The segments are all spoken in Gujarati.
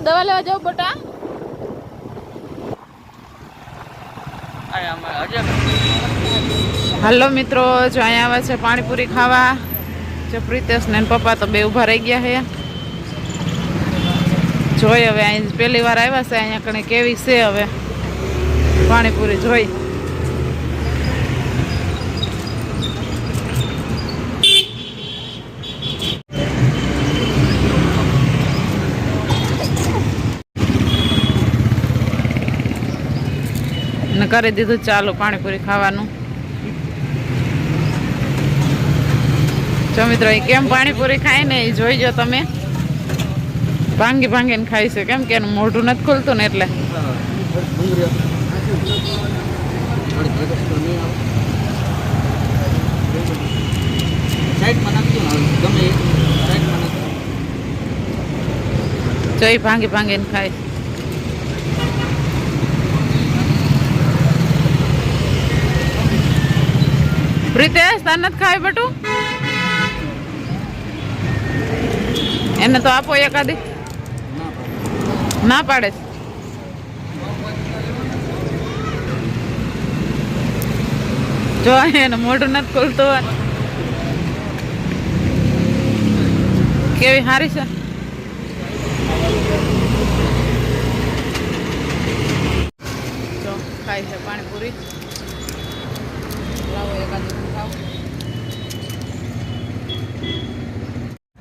દવા લેવા જાવ બટા. હાલો મિત્રો, જો અહીંયા આવે છે પાણીપુરી ખાવા. જો પ્રિતેશ ને પપ્પા તો બે ઊભા રહી ગયા છે. જોઈ હવે અહીં પહેલી વાર આવ્યા છે, અહીંયા કણે કેવી છે હવે પાણીપુરી જોઈ. ને કરી દીધું ચાલુ પાણીપુરી ખાવાનું. જો મિત્રો એ કેમ પાણીપુરી ખાય ને એ જોઈજો તમે. ભાંગી ભાંગીને ખાય છે, કેમ કે એનું મોઢું નથી ખુલતું ને એટલે. જો એ ભાંગી ભાંગીને ખાય. પ્રિતેશ તાર નથી ખાય બટું? એને તો આપો એકાદી. ના પાડે. જો એને મોઢું નથી ખુલતું. કેવી સારી છે. જો ખાય છે પાણીપુરી.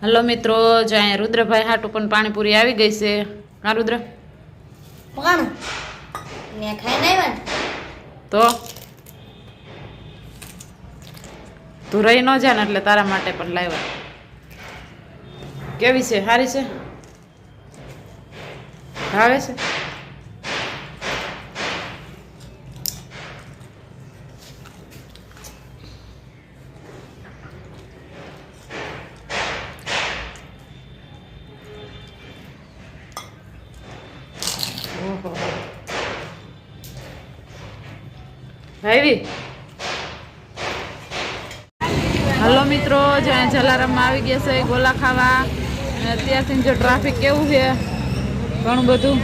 હલો મિત્રો, જો અહીંયા રુદ્રભાઈ હાટુ પણ પાણીપુરી આવી ગઈ છે. કા રુદ્ર? તો તું રહી ન જા ને એટલે તારા માટે પણ લાવ્યા. કેવી છે? સારી છે? ભાવે છે? ભાઈ હલો મિત્રો, જ્યાં જલારામમાં આવી ગયા છે ગોલા ખાવા. અત્યારથી જો ટ્રાફિક કેવું છે, ઘણું બધું.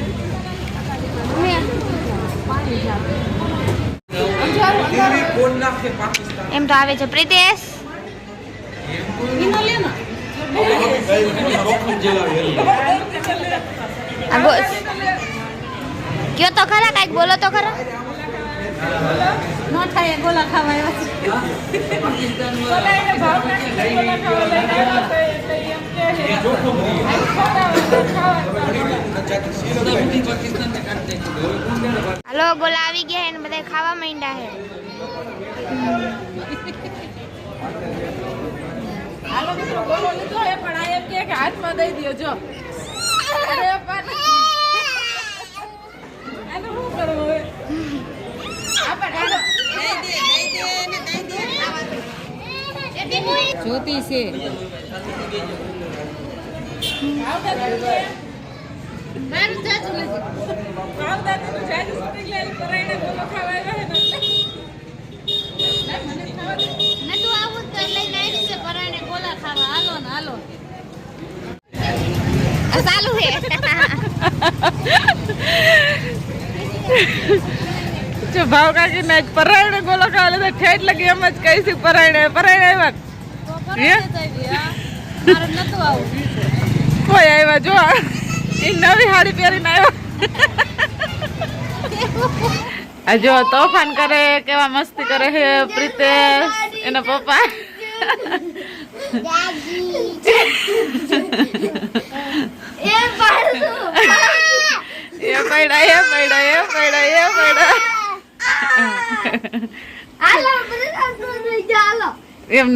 એમ તો આવે છે પ્રિતેશ. કયો તો ખરા, કઈક બોલો તો ખરા. ન થાય ગોલા ખાવા હાલો ગોલા આવી ગયા ને બધા ખાવા માંડ્યા હે. હાલો મિત્રો, ગોલો લીધો હે પણ આ એમ કે હાથમાં દઈ દયો. જો અરે પણ આને શું કરવું હવે? જોતી છે ચાલુ હે. જો ભાવ કાકી ને પરાયણે ગોલો ખાવા લીધો. ઠેઠ લગી એમ જ કહી છે પરાયણે આવ્યા. કોઈ આવ્યા જો એ નવી સાડી પહેરીને આવ્યા. જો તોફાન કરે, કેવા મસ્તી કરે છે પ્રિતેશ એના પપ્પા. એમ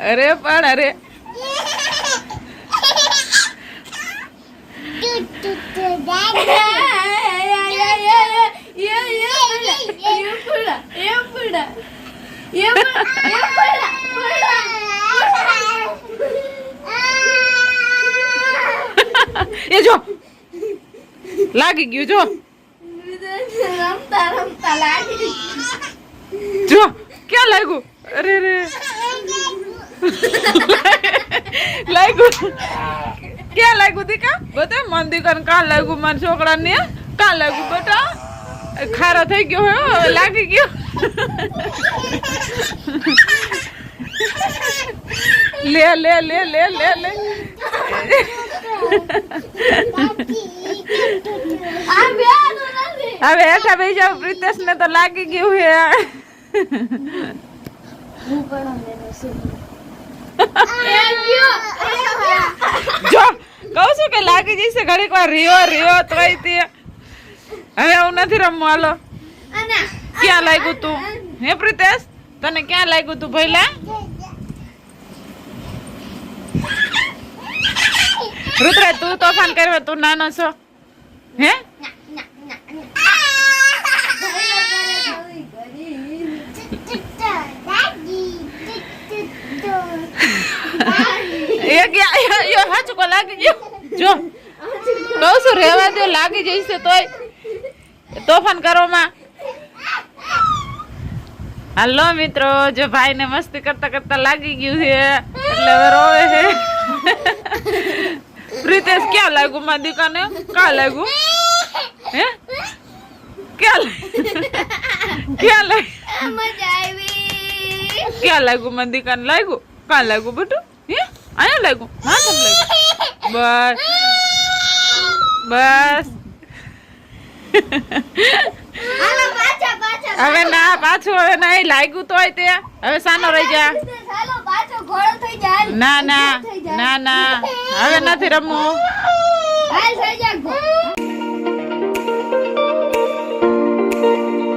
અરે પણ અરે એ જો લાગી ગયું. જો જો ક્યાં લાગ્યું? અરે રે લાગ્યું. ક્યાં લાગ્યું દીકા બતા મન દીકાને કાં લાગ્યું મારા છોકરાને કાં લાગ્યું બેટા ખારા થઈ ગયો હે લાગી ગયો લે લે લે લે લે લે હવે હેઠા બેસી જાવ પ્રિતેશ ને તો લાગી ગયું હે જો કહું છું કે લાગી જશે ઘડીક વાર રીયો તોય તે હવે હું નથી રમવું હાલો ક્યાં લાગ્યું તું હે પ્રિતેશ તને ક્યાં લાગ્યું તું ભઈલા રુદ્રા તું તોફાન કરવા તું નાનો છો હે હાચું કો લાગી ગયો જો કહું છું રેવા દો લાગી જઈશે તોય તોફાન કરવામાં હાલો મિત્રો જો ભાઈ ને મસ્તી કરતા કરતા લાગી ગયું છે એટલે હવે રોવે છે પ્રિતેશ ક્યાં લાગ્યું માં દીકાને ક્યાં લાગ્યું હે ક્યાં લાગ્યું ક્યાં લાગ્યું માં દીકાને લાગ્યું ક્યાં લાગ્યું બેટું હે અહીંયા લાગ્યું માથે લાગ્યું બસ હવે ના પાછું હવે નહીં લાગ્યું તોય તે હવે સાનો રહી જા ના ના ના ના હવે નથી રમવું